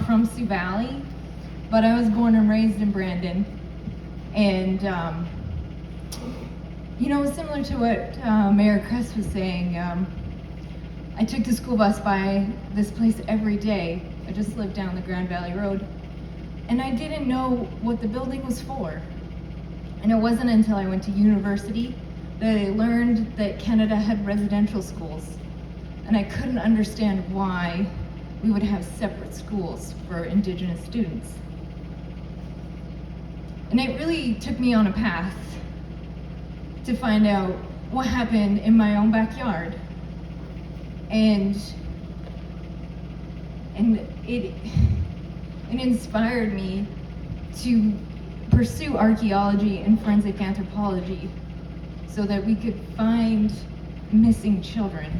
not from Sioux Valley, but I was born and raised in Brandon. And, similar to what Mayor Kress was saying, I took the school bus by this place every day. I just lived down the Grand Valley Road. And I didn't know what the building was for. And it wasn't until I went to university that I learned that Canada had residential schools. And I couldn't understand why we would have separate schools for Indigenous students. And it really took me on a path to find out what happened in my own backyard. And it inspired me to pursue archaeology and forensic anthropology so that we could find missing children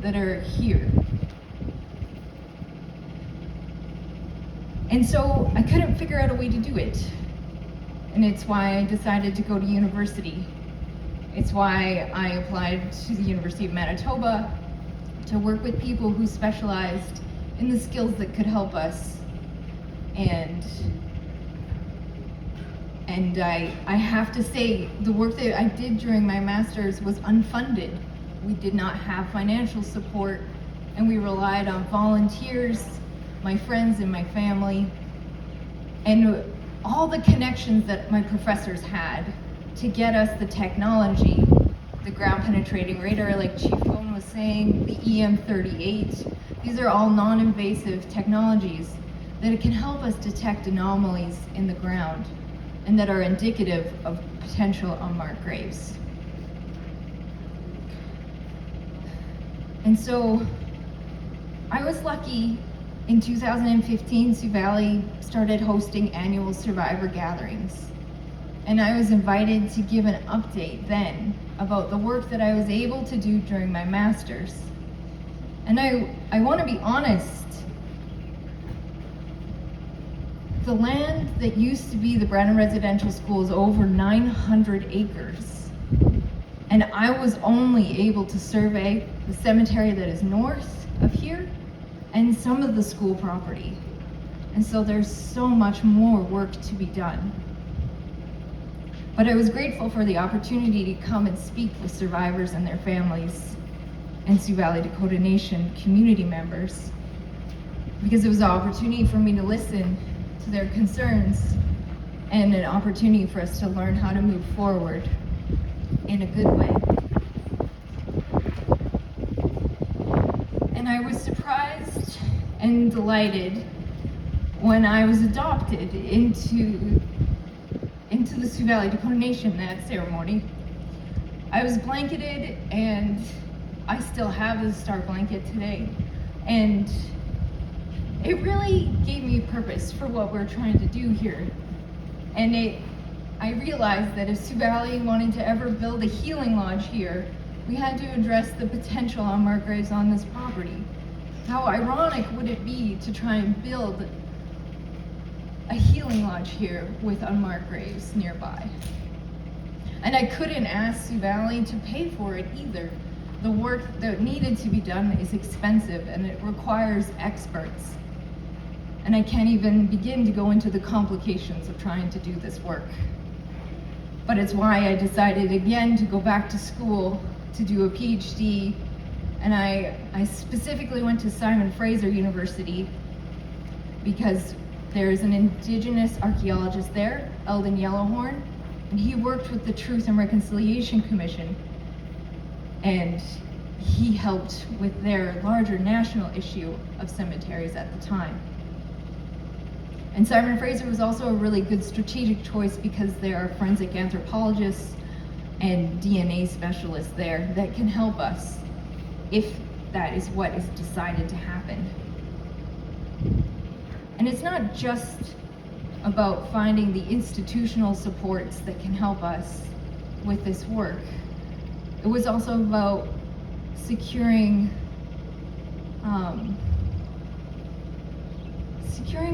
that are here. And so I couldn't figure out a way to do it. And it's why I decided to go to university. It's why I applied to the University of Manitoba to work with people who specialized in the skills that could help us. And I have to say, the work that I did during my master's was unfunded. We did not have financial support, and we relied on volunteers, my friends and my family, and all the connections that my professors had to get us the technology, the ground penetrating radar, like Chief Cohn was saying, the EM38. These are all non-invasive technologies that can help us detect anomalies in the ground and that are indicative of potential unmarked graves. And so I was lucky. In 2015, Sioux Valley started hosting annual survivor gatherings. And I was invited to give an update then about the work that I was able to do during my master's. And I want to be honest, the land that used to be the Brandon Residential School is over 900 acres. And I was only able to survey the cemetery that is north of here and some of the school property. And so there's so much more work to be done. But I was grateful for the opportunity to come and speak with survivors and their families and Sioux Valley Dakota Nation community members, because it was an opportunity for me to listen to their concerns and an opportunity for us to learn how to move forward in a good way. And I was surprised and delighted when I was adopted into the Sioux Valley Dakota Nation that ceremony. I was blanketed, and I still have the star blanket today. And it really gave me purpose for what we're trying to do here. And I realized that if Sioux Valley wanted to ever build a healing lodge here, we had to address the potential unmarked graves on this property. How ironic would it be to try and build a healing lodge here with unmarked graves nearby? And I couldn't ask Sioux Valley to pay for it either. The work that needed to be done is expensive and it requires experts. And I can't even begin to go into the complications of trying to do this work. But it's why I decided again to go back to school to do a PhD. And I specifically went to Simon Fraser University because there's an Indigenous archaeologist there, Eldon Yellowhorn, and he worked with the Truth and Reconciliation Commission. And he helped with their larger national issue of cemeteries at the time. And Simon Fraser was also a really good strategic choice because there are forensic anthropologists and DNA specialists there that can help us if that is what is decided to happen. And it's not just about finding the institutional supports that can help us with this work. It was also about securing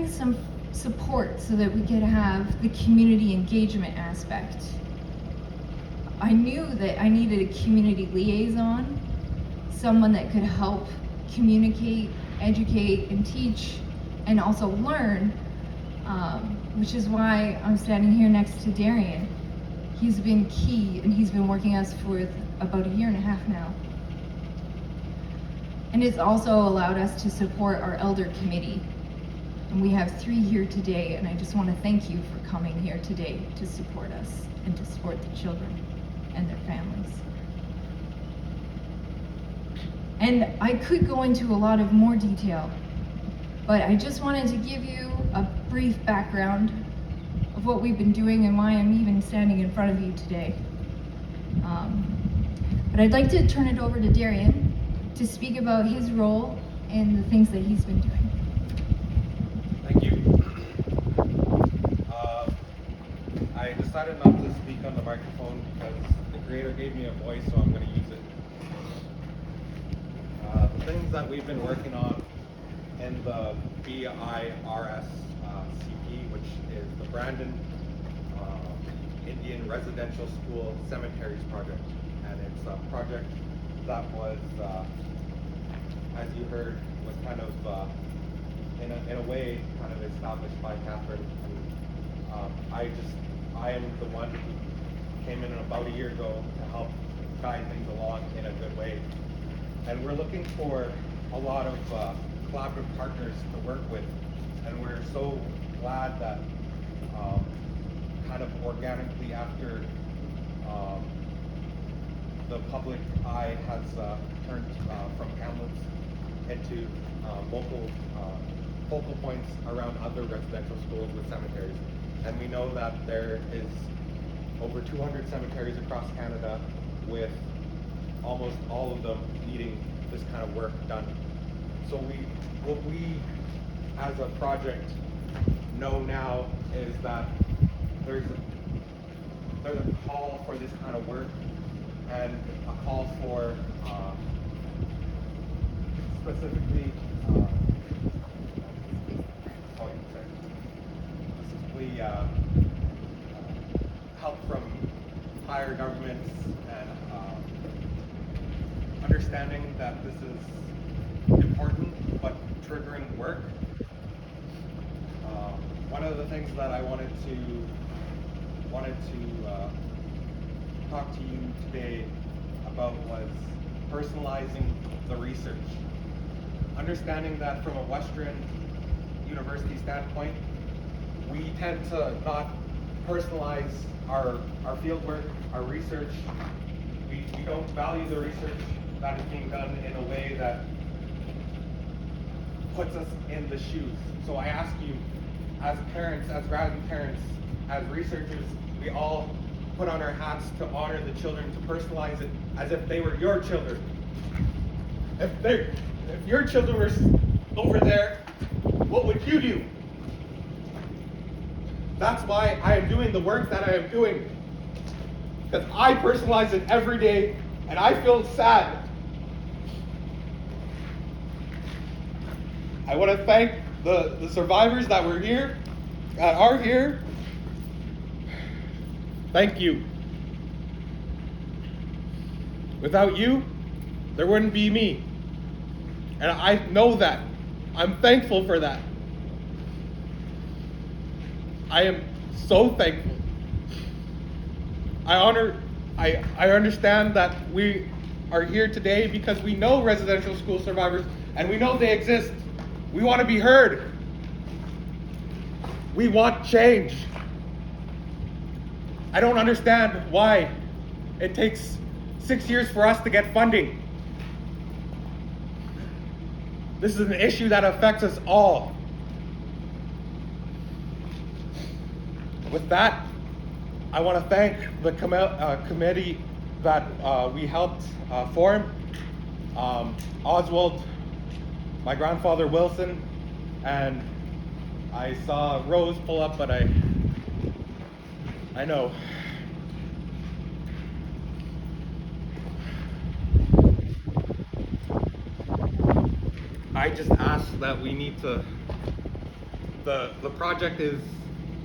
some support so that we could have the community engagement aspect. I knew that I needed a community liaison, someone that could help communicate, educate, and teach and also learn, which is why I'm standing here next to Darian. He's been key, and he's been working us for about a year and a half now. And it's also allowed us to support our elder committee. And we have 3 here today, and I just want to thank you for coming here today to support us and to support the children and their families. And I could go into a lot of more detail, but I just wanted to give you a brief background of what we've been doing and why I'm even standing in front of you today. But I'd like to turn it over to Darian to speak about his role and the things that he's been doing. Thank you. I decided not to speak on the microphone because the Creator gave me a voice, so I'm going to use it. The things that we've been working on in the IRS CP, which is the Brandon Indian Residential School Cemeteries Project. And it's a project that was, as you heard, was kind of in a way kind of established by Katherine. And I am the one who came in about a year ago to help guide things along in a good way. And we're looking for a lot of collaborative partners to work with. And we're so glad that kind of organically after the public eye has turned from hamlets into focal points around other residential schools with cemeteries. And we know that there is over 200 cemeteries across Canada, with almost all of them needing this kind of work done. So what we as a project know now is that there's a call for this kind of work, and a call for specifically help from higher governments, and understanding that this is important but triggering work. One of the things that I wanted to talk to you today about was personalizing the research. Understanding that from a Western university standpoint, we tend to not personalize our field work, our research. We don't value the research that is being done in a way that puts us in the shoes. So I ask you, as parents, as grandparents, as researchers, we all put on our hats to honor the children, to personalize it as if they were your children. If your children were over there, what would you do? That's why I am doing the work that I am doing. Because I personalize it every day, and I feel sad. I want to thank the survivors that are here. Thank you. Without you, there wouldn't be me. And I know that. I'm thankful for that. I am so thankful. I understand that we are here today because we know residential school survivors, and we know they exist. We want to be heard. We want change. I don't understand why it takes 6 years for us to get funding. This is an issue that affects us all. With that, I want to thank the committee that we helped form. Oswald, my grandfather Wilson, and I saw Rose pull up, but I know. I just ask that we need to, the project is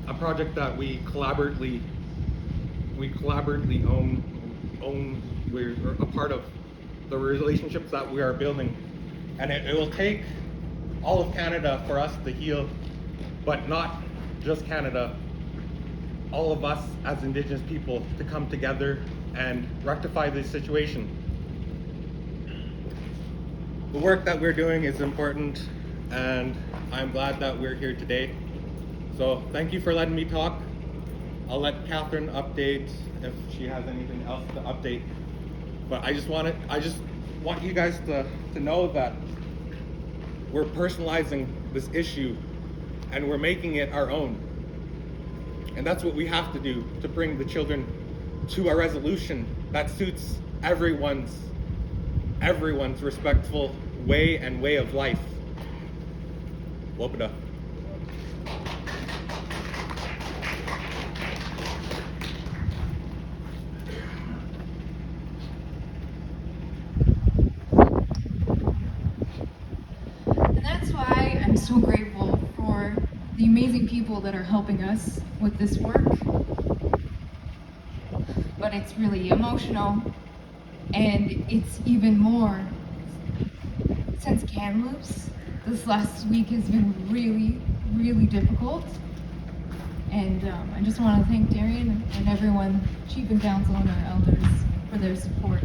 a project that we collaboratively own. We're a part of the relationships that we are building, and it will take all of Canada for us to heal, but not just Canada, all of us as Indigenous people to come together and rectify this situation. The work that we're doing is important, and I'm glad that we're here today. So thank you for letting me talk. I'll let Katherine update if she has anything else to update. But I just want you guys to know that we're personalizing this issue and we're making it our own. And that's what we have to do to bring the children to a resolution that suits everyone's respectful way of life. Wopida. And that's why I'm so grateful for the amazing people that are helping us with this work. But it's really emotional, and it's even more since Kamloops. This last week has been really, really difficult. And I just want to thank Darian and everyone, Chief and Council and our elders, for their support.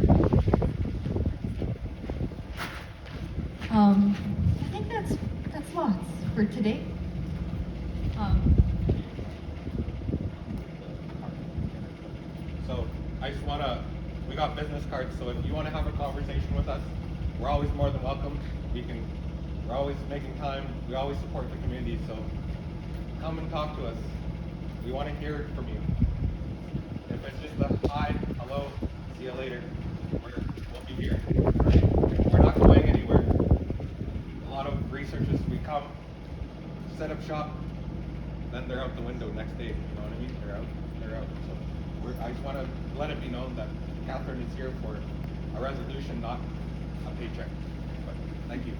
I think that's lots for today. So we got business cards, so if you want to have a conversation with us, we're always more than welcome. We're always making time, we always support the community, so come and talk to us. We want to hear from you. If it's just a hi, hello, see you later, we'll be here. We're not going anywhere. A lot of researchers, we come, set up shop, then they're out the window next day, you know what I mean? They're out. So I just want to let it be known that Katherine is here for a resolution, not a paycheck. But thank you.